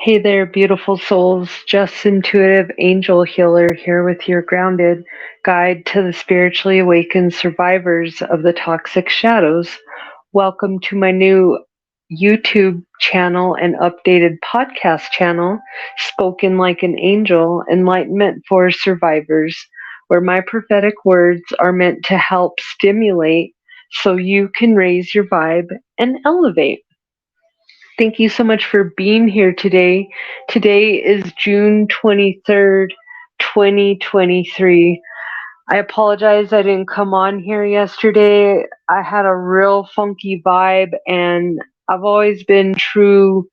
Hey there, beautiful souls. Jess Intuitive Angel Healer here with your grounded guide to the spiritually awakened survivors of the toxic shadows. Welcome to my new YouTube channel and updated podcast channel, Spoken Like an Angel, Enlightenment for Survivors, where my prophetic words are meant to help stimulate so you can raise your vibe and elevate. Thank you so much for being here today. Today is June 23rd, 2023. I apologize I didn't come on here yesterday. I had a real funky vibe, and I've always been true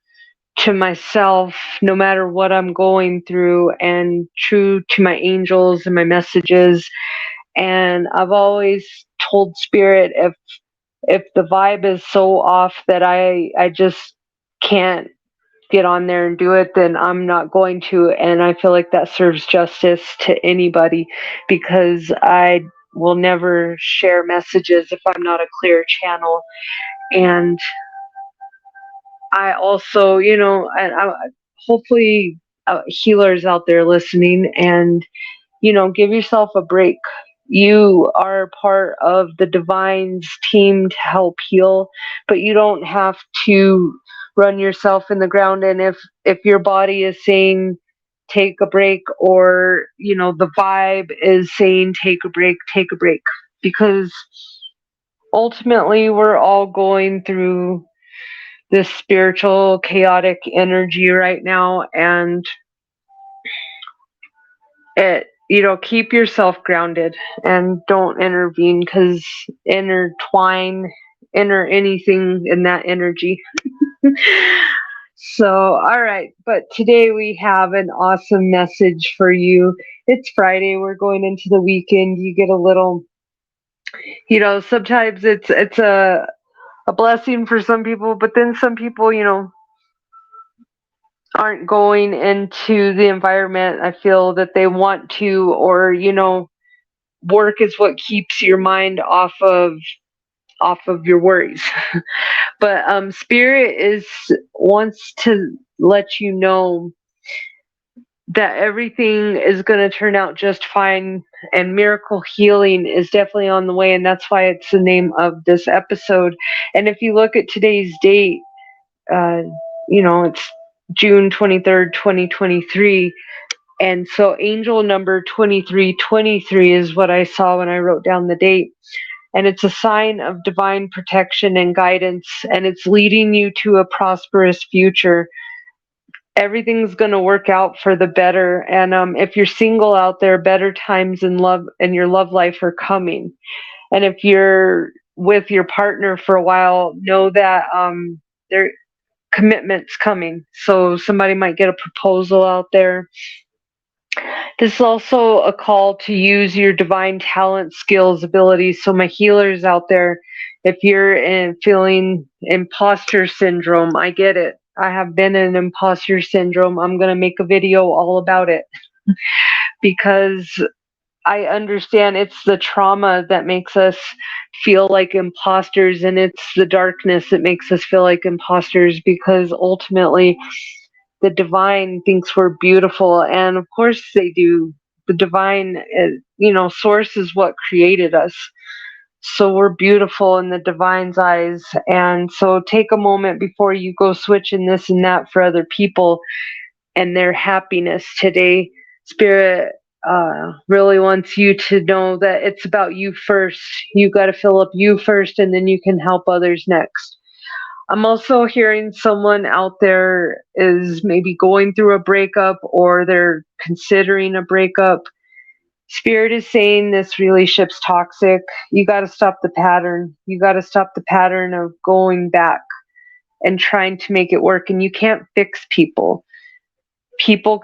to myself no matter what I'm going through, and true to my angels and my messages. And I've always told Spirit, if the vibe is so off that I just can't get on there and do it, then I'm not going to. And I feel like that serves justice to anybody, because I will never share messages if I'm not a clear channel. And I also, hopefully healers out there listening, and give yourself a break. You are part of the divine's team to help heal, but you don't have to run yourself in the ground. And if your body is saying take a break, or the vibe is saying take a break, because ultimately we're all going through this spiritual chaotic energy right now. And keep yourself grounded and don't intervene, because enter anything in that energy. So, all right, but today we have an awesome message for you. It's Friday, we're going into the weekend. You get a little, sometimes it's a blessing for some people, but then some people, aren't going into the environment I feel that they want to, or work is what keeps your mind off of your worries. But Spirit wants to let you know that everything is going to turn out just fine, and miracle healing is definitely on the way. And that's why it's the name of this episode. And if you look at today's date, it's June 23rd, 2023. And so angel number 2323 is what I saw when I wrote down the date. And it's a sign of divine protection and guidance, and it's leading you to a prosperous future. Everything's going to work out for the better. And if you're single out there, better times in love and your love life are coming. And if you're with your partner for a while, know that there commitment's coming. So somebody might get a proposal out there. This is also a call to use your divine talent, skills, abilities. So my healers out there, if you're feeling imposter syndrome, I get it. I have been in imposter syndrome. I'm going to make a video all about it because I understand it's the trauma that makes us feel like imposters, and it's the darkness that makes us feel like imposters, because ultimately the divine thinks we're beautiful, and of course they do. The divine, source is what created us. So we're beautiful in the divine's eyes. And so take a moment before you go switching this and that for other people and their happiness today. Spirit really wants you to know that it's about you first. You got to fill up you first, and then you can help others next. I'm also hearing someone out there is maybe going through a breakup, or they're considering a breakup. Spirit is saying this relationship's toxic. You got to stop the pattern. You got to stop the pattern of going back and trying to make it work. And you can't fix people. People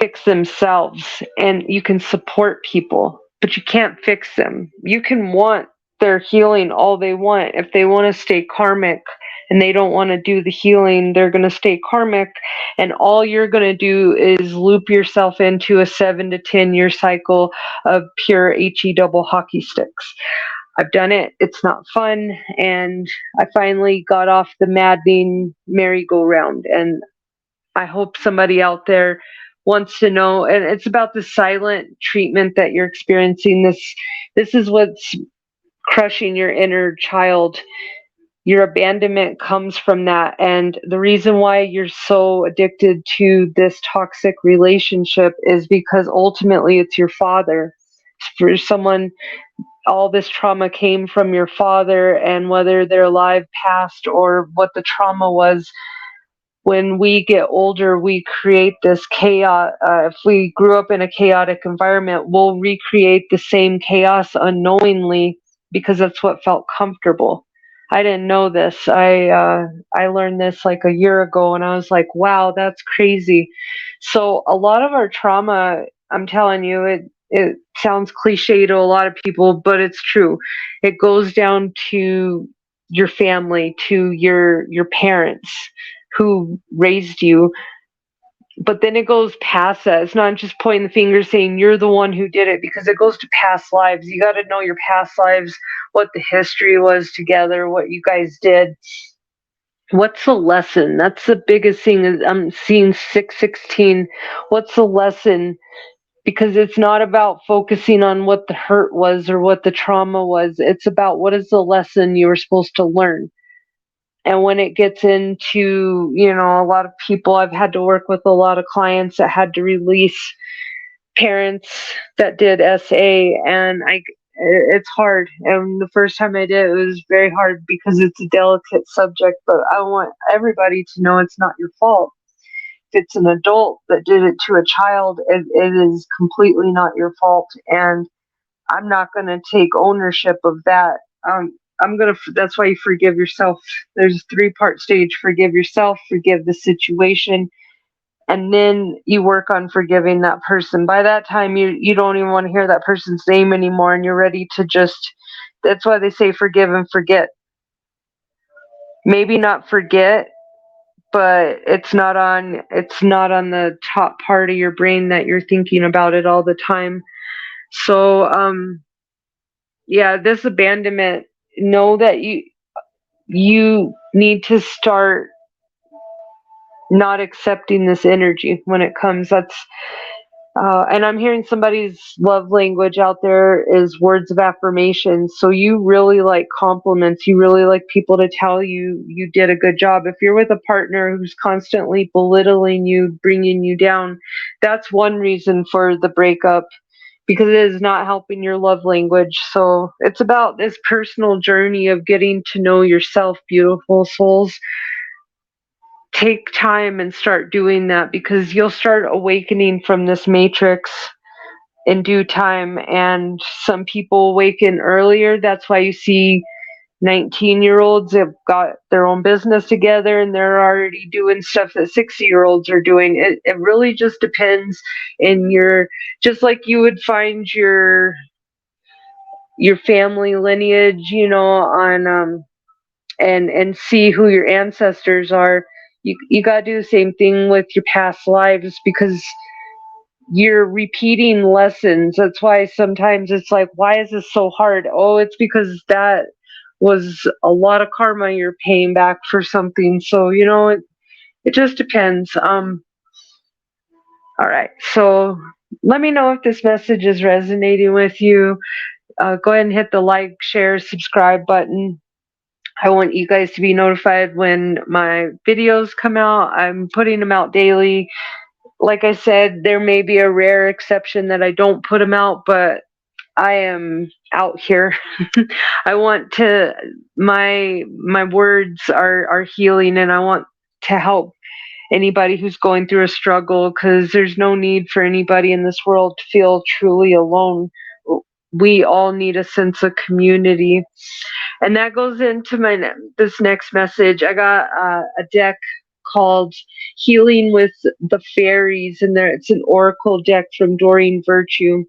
fix themselves, and you can support people, but you can't fix them. You can want their healing all they want. If they want to stay karmic and they don't want to do the healing, they're going to stay karmic, and all you're going to do is loop yourself into a 7 to 10 year cycle of pure HE double hockey sticks. I've done it. It's not fun, and I finally got off the maddening merry-go-round, and I hope somebody out there wants to know. And it's about the silent treatment that you're experiencing. This is what's crushing your inner child. Your abandonment comes from that. And the reason why you're so addicted to this toxic relationship is because ultimately it's your father. For someone, all this trauma came from your father, and whether they're alive, past, or what the trauma was, when we get older, we create this chaos. If we grew up in a chaotic environment, we'll recreate the same chaos unknowingly because that's what felt comfortable. I didn't know this. I learned this like a year ago, and I was like, wow, that's crazy. So a lot of our trauma, I'm telling you, it sounds cliche to a lot of people, but it's true. It goes down to your family, to your parents who raised you. But then it goes past that. It's not just pointing the finger saying you're the one who did it, because it goes to past lives. You got to know your past lives, what the history was together, what you guys did. What's the lesson? That's the biggest thing. Is I'm seeing 616. What's the lesson? Because it's not about focusing on what the hurt was or what the trauma was. It's about what is the lesson you were supposed to learn. And when it gets into, a lot of people, I've had to work with a lot of clients that had to release parents that did SA, and it's hard. And the first time I did, it was very hard because it's a delicate subject, but I want everybody to know it's not your fault. If it's an adult that did it to a child, it is completely not your fault. And I'm not going to take ownership of that. That's why you forgive yourself. There's a 3-part stage: forgive yourself, forgive the situation, and then you work on forgiving that person. By that time, you don't even want to hear that person's name anymore, and you're ready to just, that's why they say forgive and forget. Maybe not forget, but it's not on the top part of your brain that you're thinking about it all the time. So, yeah, this abandonment, know that you need to start not accepting this energy when it comes. And I'm hearing somebody's love language out there is words of affirmation. So you really like compliments. You really like people to tell you you did a good job. If you're with a partner who's constantly belittling you, bringing you down, that's one reason for the breakup, because it is not helping your love language. So it's about this personal journey of getting to know yourself, beautiful souls. Take time and start doing that, because you'll start awakening from this matrix in due time. And some people awaken earlier. That's why you see 19-year-olds have got their own business together and they're already doing stuff that 60-year-olds are doing. It really just depends in just like you would find your family lineage, on and see who your ancestors are. You got to do the same thing with your past lives, because you're repeating lessons. That's why sometimes it's like, why is this so hard? Oh, it's because that was a lot of karma you're paying back for something. So, it just depends. All right. So let me know if this message is resonating with you. Go ahead and hit the like, share, subscribe button. I want you guys to be notified when my videos come out. I'm putting them out daily. Like I said, there may be a rare exception that I don't put them out, but I am out here. I want to, my words are healing, and I want to help anybody who's going through a struggle, because there's no need for anybody in this world to feel truly alone. We all need a sense of community. And that goes into this next message. I got a deck called Healing with the Fairies, and it's an oracle deck from Doreen Virtue.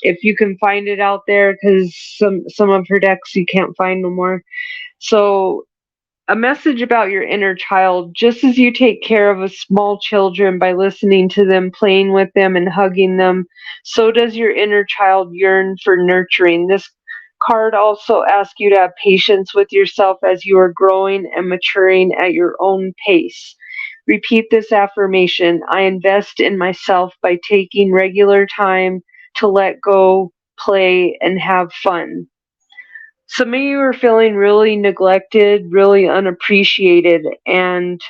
If you can find it out there, because some of her decks you can't find no more. So, a message about your inner child. Just as you take care of small children by listening to them, playing with them, and hugging them, so does your inner child yearn for nurturing. This card also asks you to have patience with yourself as you are growing and maturing at your own pace. Repeat this affirmation. I invest in myself by taking regular time to let go, play, and have fun. Some of you are feeling really neglected, really unappreciated, and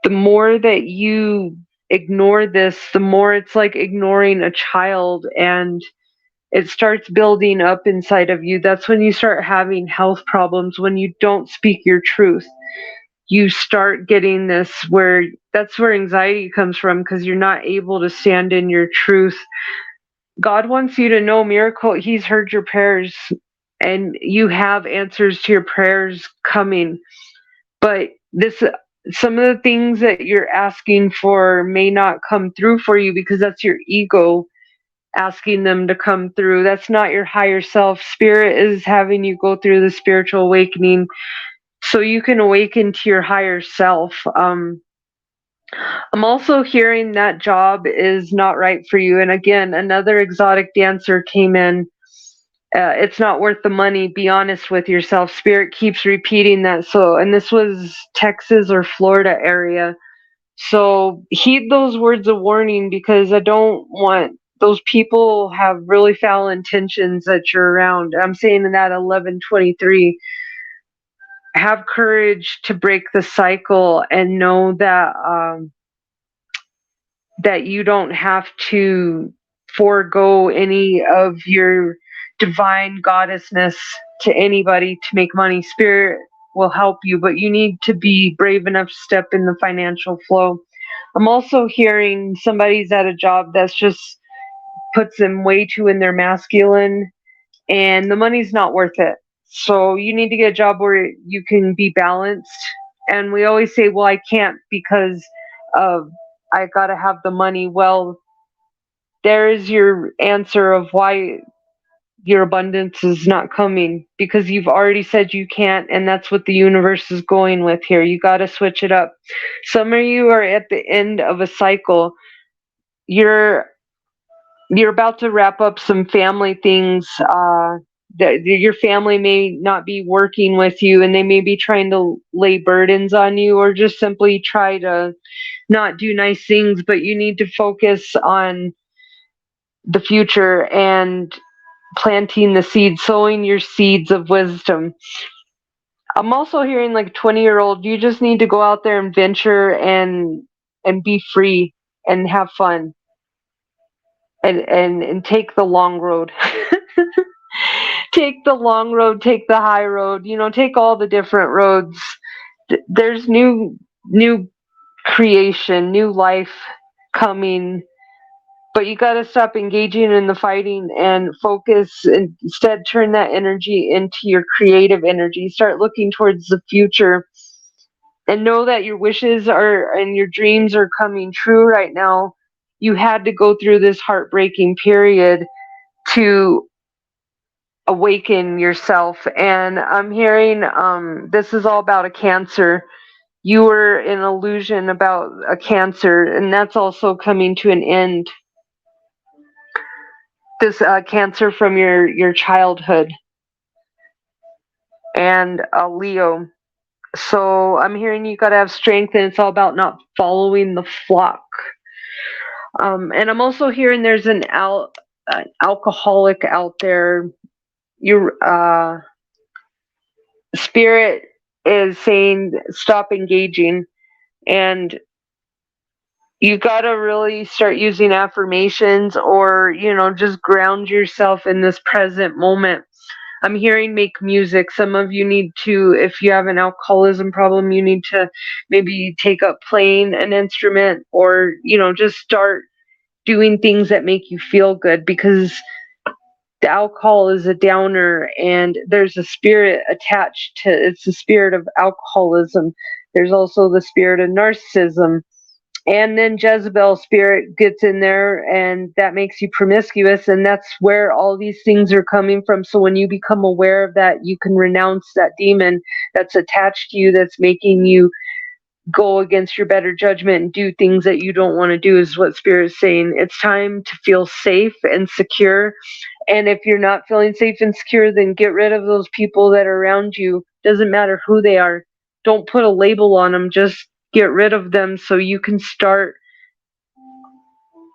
the more that you ignore this, the more it's like ignoring a child, and it starts building up inside of you. That's when you start having health problems, when you don't speak your truth. You start getting this where that's where anxiety comes from, because you're not able to stand in your truth. God wants you to know, miracle, He's heard your prayers, and you have answers to your prayers coming. But this, some of the things that you're asking for may not come through for you because that's your ego asking them to come through. That's not your higher self. Spirit is having you go through the spiritual awakening so you can awaken to your higher self. I'm also hearing that job is not right for you. And again, another exotic dancer came in. It's not worth the money. Be honest with yourself. Spirit keeps repeating that. So, and this was Texas or Florida area. So heed those words of warning, because I don't want those people have really foul intentions that you're around. I'm saying in that 11:23, have courage to break the cycle and know that that you don't have to forego any of your divine goddessness to anybody to make money. Spirit will help you, but you need to be brave enough to step in the financial flow. I'm also hearing somebody's at a job that's just puts them way too in their masculine, and the money's not worth it. So you need to get a job where you can be balanced. And we always say, well, I can't because of I got to have the money. Well, there is your answer of why your abundance is not coming, because you've already said you can't, and that's what the universe is going with here. You got to switch it up. Some of you are at the end of a cycle. You're about to wrap up some family things. That your family may not be working with you, and they may be trying to lay burdens on you, or just simply try to not do nice things. But you need to focus on the future and planting the seeds, sowing your seeds of wisdom. I'm also hearing like 20-year-old, you just need to go out there and venture and be free and have fun and take the long road. Take the long road, take the high road, take all the different roads. There's new creation, new life coming. But you got to stop engaging in the fighting and focus, and instead turn that energy into your creative energy. Start looking towards the future and know that your wishes are and your dreams are coming true right now. You had to go through this heartbreaking period to awaken yourself. And I'm hearing this is all about a cancer. You were in illusion about a cancer, and that's also coming to an end. This cancer from your childhood, and Leo. So I'm hearing you got to have strength, and it's all about not following the flock. And I'm also hearing there's an alcoholic out there. Your spirit is saying stop engaging, and you got to really start using affirmations, or just ground yourself in this present moment. I'm hearing make music. Some of you need to, if you have an alcoholism problem, you need to maybe take up playing an instrument, or just start doing things that make you feel good, because the alcohol is a downer, and there's a spirit attached to it's the spirit of alcoholism. There's also the spirit of narcissism. And then Jezebel spirit gets in there, and that makes you promiscuous, and that's where all these things are coming from. So when you become aware of that, you can renounce that demon that's attached to you, that's making you go against your better judgment and do things that you don't want to do, is what Spirit is saying. It's time to feel safe and secure. And if you're not feeling safe and secure, then get rid of those people that are around you. Doesn't matter who they are. Don't put a label on them. Just get rid of them so you can start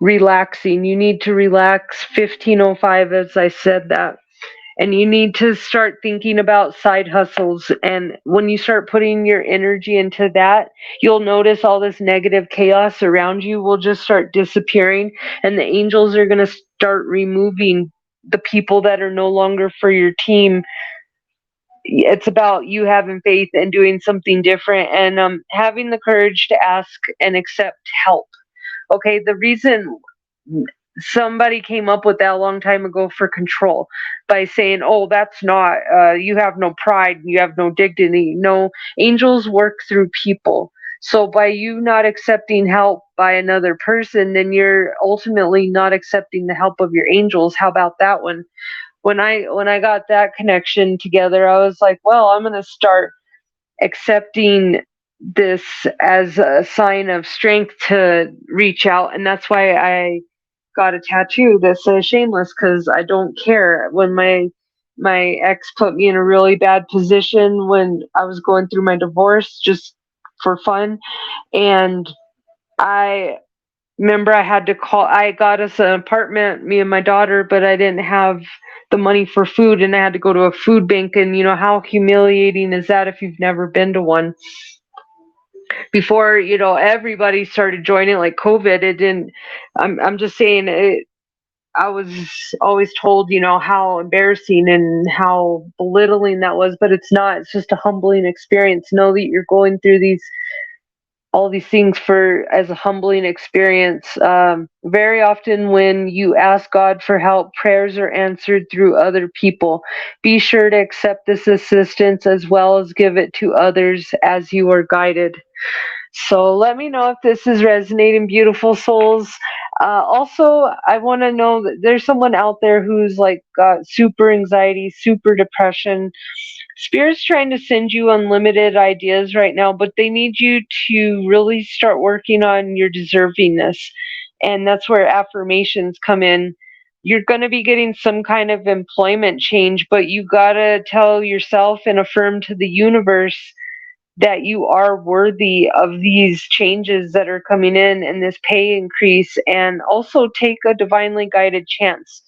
relaxing. You need to relax 15:05, as I said that. And you need to start thinking about side hustles. And when you start putting your energy into that, you'll notice all this negative chaos around you will just start disappearing. And the angels are going to start removing the people that are no longer for your team. It's about you having faith and doing something different, and having the courage to ask and accept help. Okay, the reason somebody came up with that a long time ago for control by saying, oh, that's not, you have no pride, you have no dignity. No, angels work through people. So by you not accepting help by another person, then you're ultimately not accepting the help of your angels. How about that one? When I got that connection together, I was like, well, I'm going to start accepting this as a sign of strength to reach out. And that's why I got a tattoo that says shameless, because I don't care. When my ex put me in a really bad position when I was going through my divorce just for fun, and I remember I had to call. I got us an apartment, me and my daughter, but I didn't have the money for food, and I had to go to a food bank. And you know how humiliating is that if you've never been to one? Before everybody started joining, like COVID, it didn't. I'm just saying it. I was always told, how embarrassing and how belittling that was, but it's not. It's just a humbling experience. Know that you're going through all these things for as a humbling experience. Very often when you ask God for help, prayers are answered through other people. Be sure to accept this assistance as well as give it to others as you are guided. So let me know if this is resonating, beautiful souls. Also, I want to know that there's someone out there who's like got super anxiety, super depression. Spirit's trying to send you unlimited ideas right now, but they need you to really start working on your deservingness. And that's where affirmations come in. You're going to be getting some kind of employment change, but you got to tell yourself and affirm to the universe that you are worthy of these changes that are coming in and this pay increase, and also take a divinely guided chance.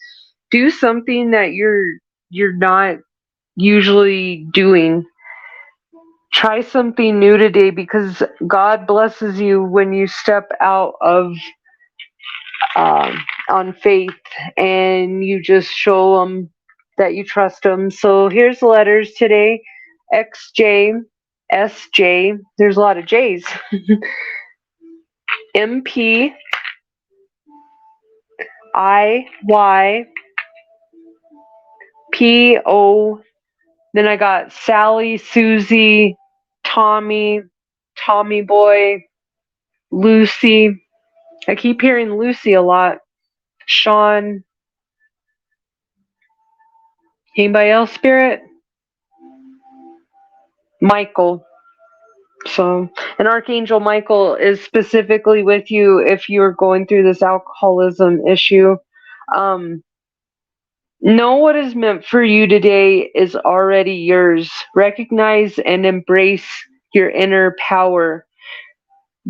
Do something that you're not usually doing. Try something new today, because God blesses you when you step out of on faith and you just show them that you trust them. So here's the letters today: XJ, SJ. There's a lot of J's. MP, IY, PO. Then I got Sally, Susie, Tommy, Tommy Boy, Lucy. I keep hearing Lucy a lot. Sean. Anybody else, Spirit? Michael. So, an Archangel Michael is specifically with you if you're going through this alcoholism issue. Know what is meant for you today is already yours. Recognize and embrace your inner power.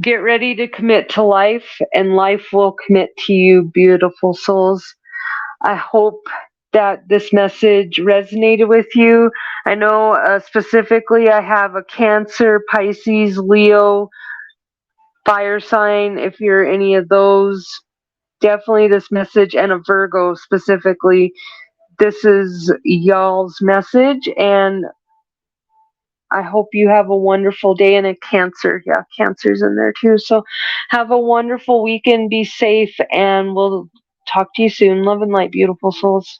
Get ready to commit to life, and life will commit to you, beautiful souls. I hope that this message resonated with you. I know specifically I have a Cancer, Pisces, Leo, fire sign. If you're any of those, definitely this message, and a Virgo specifically. This is y'all's message, and I hope you have a wonderful day. And a Cancer. Yeah, Cancer's in there too. So have a wonderful weekend. Be safe, and we'll talk to you soon. Love and light, beautiful souls.